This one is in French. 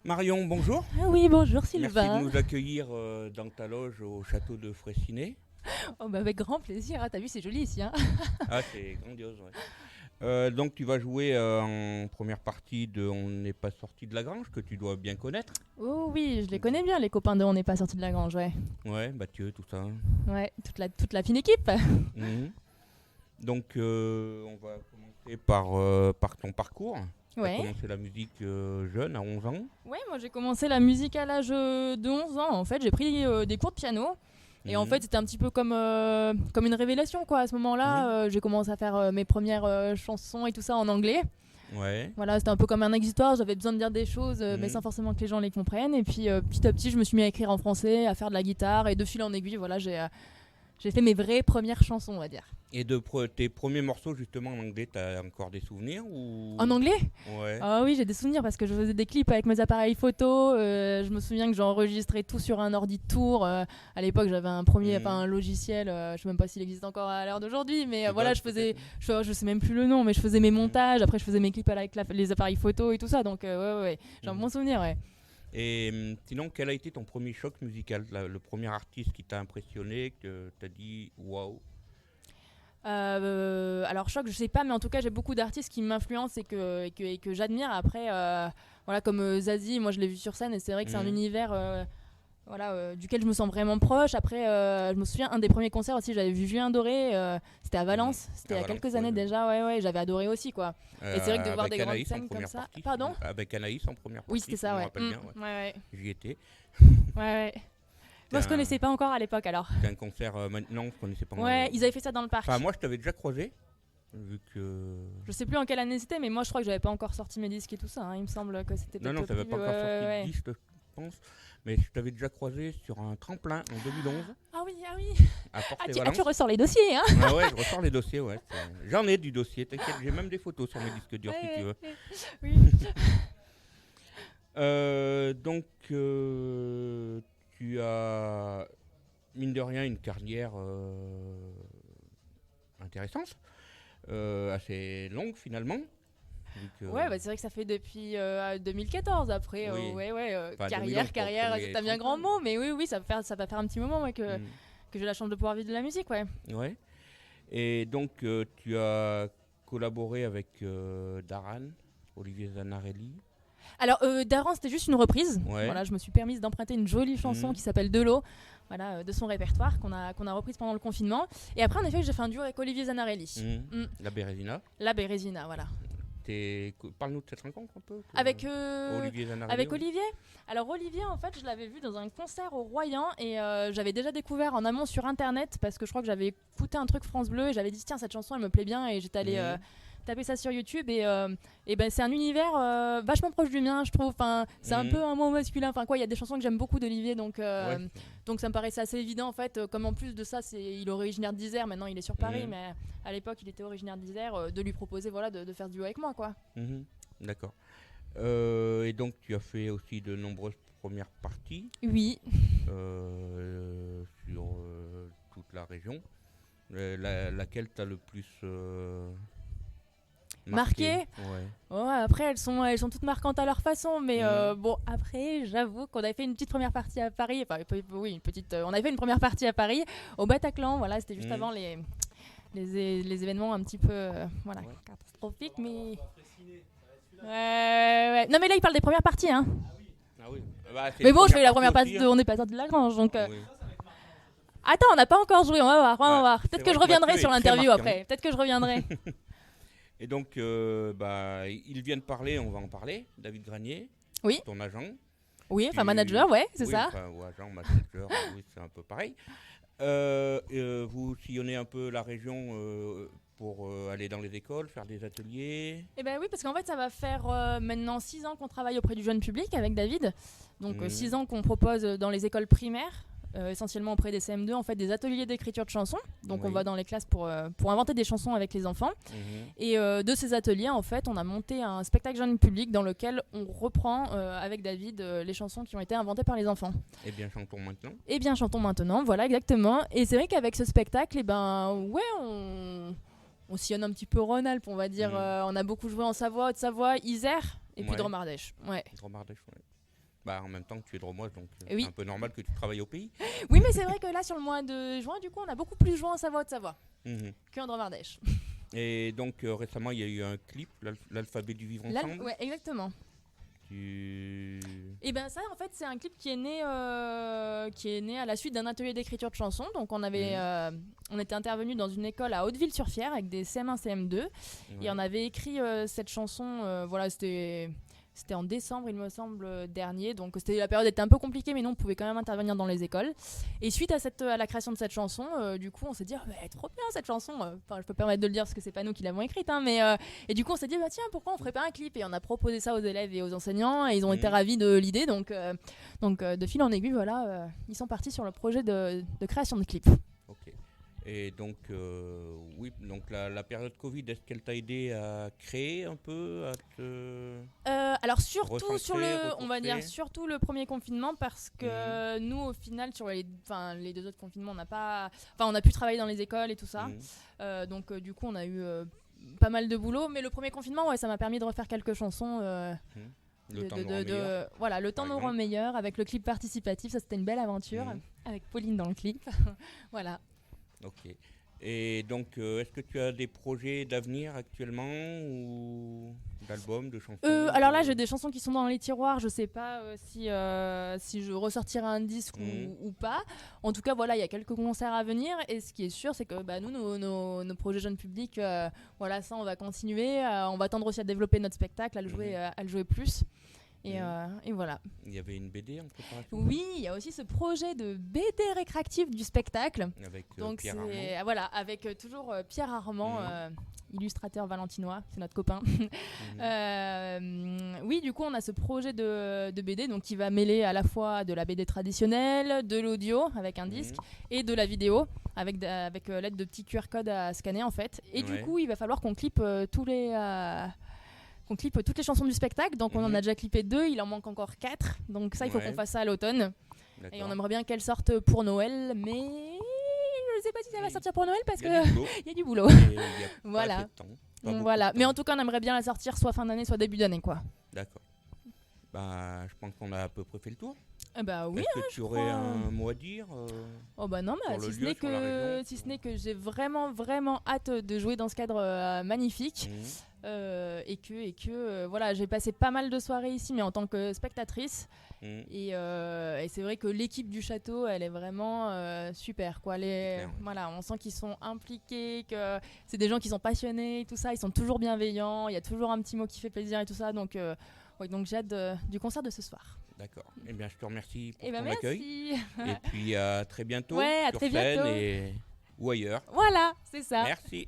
Marion, bonjour. Ah oui, bonjour Merci Sylvain. de nous accueillir dans ta loge au château de Fraissinet. Oh, bah, avec grand plaisir. Ah, t'as vu, c'est joli ici. Hein. Ah, c'est grandiose, ouais. Donc tu vas jouer en première partie de On n'est pas sorti de la grange, que tu dois bien connaître. Oh oui, je les connais bien, les copains de On n'est pas sortis de la grange, ouais. Ouais, Mathieu, tout ça. Ouais, toute la fine équipe. Mhm. Donc on va commencer par ton parcours. Tu as Ouais. commencé la musique jeune, à 11 ans. Ouais, moi j'ai commencé la musique à l'âge de 11 ans. En fait, j'ai pris des cours de piano. Et en Mhm. fait, c'était un petit peu comme une révélation, quoi. À ce moment-là, j'ai commencé à faire mes premières chansons et tout ça en anglais. Ouais. Voilà, c'était un peu comme un exutoire. J'avais besoin de dire des choses, mais Mhm. sans forcément que les gens les comprennent. Et puis, petit à petit, je me suis mis à écrire en français, à faire de la guitare. Et de fil en aiguille, voilà, j'ai fait mes vraies premières chansons, on va dire. Et de tes premiers morceaux justement en anglais, tu as encore des souvenirs ou... En anglais? Ouais. Ah oui, j'ai des souvenirs parce que je faisais des clips avec mes appareils photo. Je me souviens que j'enregistrais tout sur un ordi de tour. À l'époque, j'avais un logiciel. Je sais même pas s'il existe encore à l'heure d'aujourd'hui, mais C'est voilà, Buzz, je sais même plus le nom, mais je faisais mes montages. Après, je faisais mes clips avec les appareils photo et tout ça. Donc ouais, j'ai un bon souvenir. Ouais. Et sinon, quel a été ton premier choc musical, le premier artiste qui t'a impressionné, que t'as dit waouh? Alors choc, je sais pas, mais en tout cas, j'ai beaucoup d'artistes qui m'influencent et que j'admire. Après, voilà, comme Zazie, moi je l'ai vu sur scène et c'est vrai que c'est un univers duquel je me sens vraiment proche. Après, je me souviens, un des premiers concerts aussi, j'avais vu Julien Doré, c'était à Valence, c'était il y a quelques années déjà, ouais, j'avais adoré aussi, quoi. Et c'est vrai que de voir des grandes scènes comme ça... Pardon ? Avec Anaïs en première partie. Oui, c'était ça, je me ouais. rappelle bien, ouais. Ouais. J'y étais. Ouais. Moi, je connaissais pas encore à l'époque, alors. C'était un concert, maintenant, je connaissais pas. Ouais, ils avaient fait ça dans le parc. Enfin, moi, je t'avais déjà croisé, vu que... Je sais plus en quelle année c'était, mais moi, je crois que j'avais pas encore sorti mes disques et tout ça. Hein. Il me semble que c'était peut-être Non, t'avais pas encore sorti ouais. de disque, je pense. Mais je t'avais déjà croisé sur un tremplin en 2011. Ah oui. À Porte et Tu Valence. ressors les dossiers, hein. Ah ouais, je ressors les dossiers, ouais. J'en ai du dossier, t'inquiète, j'ai même des photos sur mes disques durs si tu veux. Oui. Donc, tu as, mine de rien, une carrière intéressante, assez longue finalement. Ouais, bah c'est vrai que ça fait depuis 2014 après. Oui. Enfin, Carrière, 2011 pour c'est un bien les grand 30 mot, mais oui, ça va faire un petit moment ouais, que j'ai la chance de pouvoir vivre de la musique, ouais. Ouais. Et donc, tu as collaboré avec Daran, Olivier Zanarelli. Alors, Daran, c'était juste une reprise. Ouais. Voilà, je me suis permise d'emprunter une jolie chanson qui s'appelle De l'eau, voilà, de son répertoire qu'on a reprise pendant le confinement. Et après, en effet, j'ai fait un duo avec Olivier Zanarelli. La Bérésina. La Bérésina, voilà. Parle-nous de cette rencontre un peu. Avec Olivier Zanarelli. Avec Olivier. Alors Olivier, en fait, je l'avais vu dans un concert au Royan et j'avais déjà découvert en amont sur internet parce que je crois que j'avais écouté un truc France Bleu et j'avais dit tiens cette chanson elle me plaît bien et j'étais allée taper ça sur YouTube et ben c'est un univers vachement proche du mien je trouve. Enfin c'est un peu un mot masculin. Enfin quoi, il y a des chansons que j'aime beaucoup d'Olivier donc donc ça me paraissait assez évident en fait. Comme en plus de ça il est originaire d'Isère, maintenant il est sur Paris mais à l'époque il était originaire d'Isère, de lui proposer voilà de faire du duo avec moi quoi. D'accord. Et donc tu as fait aussi de nombreuses premières parties. Oui. Sur toute la région. Laquelle t'as le plus marqué. Ouais. Après elles sont toutes marquantes à leur façon mais bon après j'avoue qu'on avait fait une petite première partie à Paris, enfin oui une petite on avait fait une première partie à Paris au Bataclan, voilà c'était juste avant les événements un petit peu catastrophiques mais ouais. Non mais là il parle des premières parties hein. Ah oui. Bah, mais bon je fais la première partie partie de On n'est pas sorti de la grange donc oui. Attends on n'a pas encore joué, on va voir. Peut-être que je reviendrai Mathieu sur est très l'interview marquant. après, peut-être que je reviendrai. Et donc il vient de parler, on va en parler. David Granier, Oui. ton agent. Oui, enfin manager, ouais, c'est ça. Enfin, ou agent, manager, oui, c'est un peu pareil. Vous sillonnez un peu la région pour aller dans les écoles, faire des ateliers. Eh ben oui, parce qu'en fait, ça va faire maintenant 6 ans qu'on travaille auprès du jeune public avec David. Donc 6 ans qu'on propose dans les écoles primaires, essentiellement auprès des CM2, en fait, des ateliers d'écriture de chansons. Donc on va dans les classes pour inventer des chansons avec les enfants. Et de ces ateliers, en fait, on a monté un spectacle jeune public dans lequel on reprend avec David les chansons qui ont été inventées par les enfants. Eh bien, chantons maintenant. Eh bien, chantons maintenant, voilà, exactement. Et c'est vrai qu'avec ce spectacle, on sillonne un petit peu Rhône-Alpes, on va dire. On a beaucoup joué en Savoie, Haute-Savoie, Isère et puis Dromardèche. Ouais. Dromardèche, ouais. Bah, en même temps que tu es drômoise, donc Oui. c'est un peu normal que tu travailles au pays. Oui, mais c'est vrai que là, sur le mois de juin, du coup, on a beaucoup plus joué en Savoie-Haute-Savoie Mhm. qu'en Dromardèche. Et donc récemment, il y a eu un clip, l'alphabet du vivre ensemble. Ouais, exactement. Et ben ça, en fait, c'est un clip qui est né à la suite d'un atelier d'écriture de chansons. Donc on était intervenu dans une école à Hauteville-sur-Fière avec des CM1, CM2 et on avait écrit cette chanson. Voilà, c'était en décembre, il me semble, dernier. Donc la période était un peu compliquée, mais nous, on pouvait quand même intervenir dans les écoles. Et suite à la création de cette chanson, du coup, on s'est dit, elle est trop bien cette chanson. Enfin, je peux me permettre de le dire parce que c'est pas nous qui l'avons écrite, hein, mais et du coup, on s'est dit, bah tiens, pourquoi on ferait pas un clip? Et on a proposé ça aux élèves et aux enseignants, et ils ont été ravis de l'idée. Donc, de fil en aiguille, voilà, ils sont partis sur le projet de création de clip. Ok. Et donc, oui, donc la période Covid, est-ce qu'elle t'a aidé à créer un peu, alors surtout on va dire ressourcer surtout le premier confinement parce que nous au final sur les 2 autres confinements on a pu travailler dans les écoles et tout ça. Donc du coup on a eu pas mal de boulot, mais le premier confinement ça m'a permis de refaire quelques chansons. Le temps nous rend meilleur avec le clip participatif, ça c'était une belle aventure avec Pauline dans le clip. Voilà. Ok. Et donc, est-ce que tu as des projets d'avenir actuellement ou d'albums, de chansons Alors là, j'ai des chansons qui sont dans les tiroirs. Je sais pas si je ressortirai un disque ou pas. En tout cas, voilà, il y a quelques concerts à venir. Et ce qui est sûr, c'est que nous, nos projets jeunes publics, voilà, ça, on va continuer. On va tendre aussi à développer notre spectacle, à le jouer plus. Et voilà. Il y avait une BD en préparation. Oui, il y a aussi ce projet de BD récractif du spectacle. Avec donc Pierre Armand. Voilà, avec toujours Pierre Armand, illustrateur valentinois, c'est notre copain. Oui, du coup, on a ce projet de BD donc, qui va mêler à la fois de la BD traditionnelle, de l'audio avec un disque et de la vidéo avec l'aide de petits QR codes à scanner en fait. Et du coup, il va falloir qu'on clippe qu'on clippe toutes les chansons du spectacle. Donc on en a déjà clippé 2, il en manque encore 4. Donc ça, il faut qu'on fasse ça à l'automne. D'accord. Et on aimerait bien qu'elle sorte pour Noël, mais je ne sais pas si ça va sortir pour Noël parce qu'il y a du boulot. Voilà. Voilà. Mais en tout cas, on aimerait bien la sortir soit fin d'année, soit début d'année, quoi. D'accord. Bah, je pense qu'on a à peu près fait le tour. Bah oui. Est-ce que tu aurais un mot à dire Oh bah non, si ce n'est que j'ai vraiment vraiment hâte de jouer dans ce cadre magnifique. Et que voilà, j'ai passé pas mal de soirées ici, mais en tant que spectatrice. Et c'est vrai que l'équipe du château, elle est vraiment super, quoi. Voilà, on sent qu'ils sont impliqués, que c'est des gens qui sont passionnés, et tout ça. Ils sont toujours bienveillants. Il y a toujours un petit mot qui fait plaisir et tout ça. Donc j'ai hâte du concert de ce soir. D'accord. Eh bien, je te remercie pour ton merci. accueil. Et puis à très bientôt. Ouais, à sur très scène bientôt. ou ailleurs. Voilà, c'est ça. Merci.